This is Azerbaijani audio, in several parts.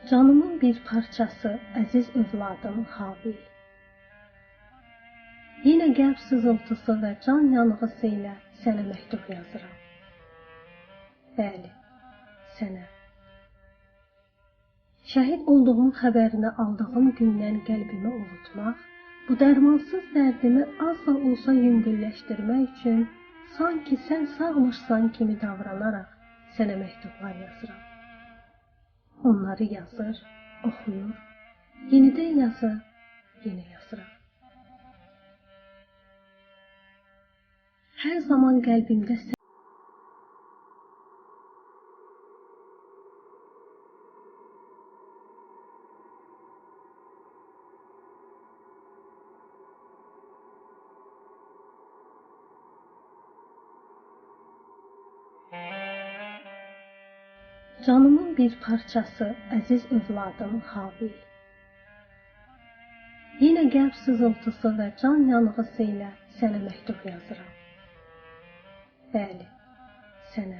Canımın bir parçası, əziz övladım Habil. Yenə qəlb sızıltısı və can yanğısı ilə sənə məktub yazıram. Bəli, sənə. Şəhid olduğum xəbərini aldığım gündən qəlbimi ovutmaq, bu dərmansız dərdimi az da olsa yüngülləşdirmək üçün sanki sən sağmışsan kimi davranaraq sənə məktublar yazıram. Onları yazır, oxuyur, yenidən yazır, yenə yazıram. Hər zaman qəlbimdə sən Canımın bir parçası, əziz övladım Habil. Yenə qəlb sızıltısı və can yanğısı ilə sənə məktub yazıram. Bəli, sənə.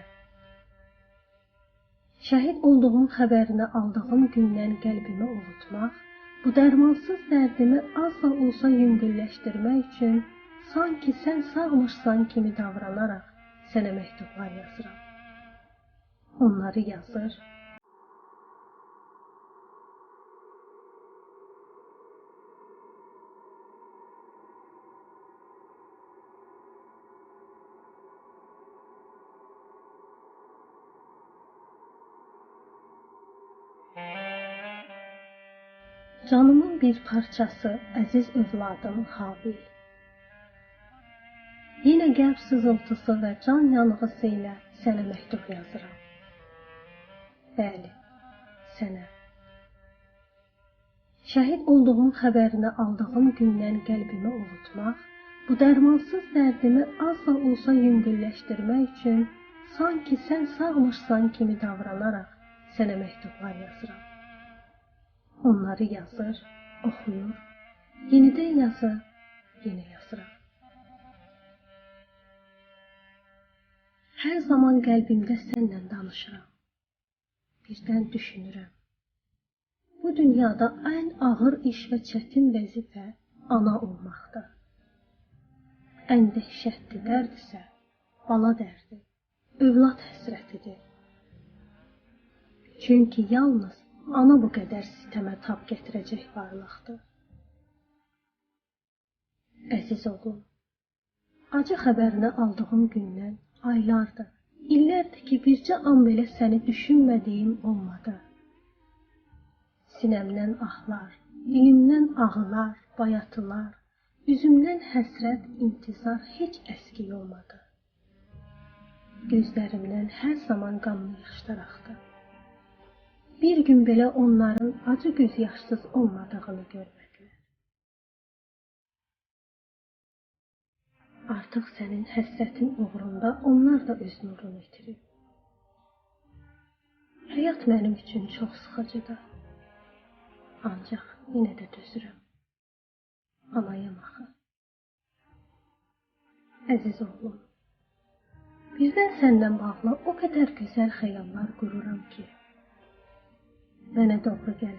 Şəhid olduğum xəbərini aldığım gündən qəlbimi ovutmaq, bu dərmansız dərdimi az da olsa yüngülləşdirmək üçün sanki sən sağmışsan kimi davranaraq sənə məktublar yazıram. Onları yazır, Canımın bir parçası, əziz övladım Habil. Yenə qəlb sızıltısı və can yanğısı ilə sənə məktub yazıram. Bəli, sənə. Şəhid olduğum xəbərini aldığım gündən qəlbimi ovutmaq, bu dərmansız dərdimi az da olsa yüngülləşdirmək üçün sanki sən sağmışsan kimi davranaraq sənə məktublar yazıram. Onları yazır, oxuyur, yenidən yazır, yenə yazıram. Hər zaman qəlbimdə sənlə danışıram. Birdən düşünürəm. Bu dünyada ən ağır iş və çətin vəzifə ana olmaqdır. Ən dəhşətli dərd isə bala dərdi, övlad həsrətidir. Çünki yalnız ana bu qədər sitəmə tab gətirəcək varlıqdır. Əziz oğlum, acı xəbərini aldığım gündən aylardır, illərdir ki, bircə an belə səni düşünmədiyim olmadı. Sinəmdən ahlar, dilimdən ağılar, bayatılar, üzümdən həsrət, intizar heç əskik olmadı. Gözlərimdən hər zaman qanlı yaşlar axdı. Bir gün belə onların acı göz yaşsız olmadığını görmədilər. Artıq sənin həsrətin uğrunda onlar da öz nurunu itirir. Həyat mənim üçün çox sıxıcıdır. Ancaq yenə də dözürəm. Anayam axı. Əziz oğlum, birdən səndən bağlı o qədər gözəl xəyallar qururam ki, mənə doğru gəlir.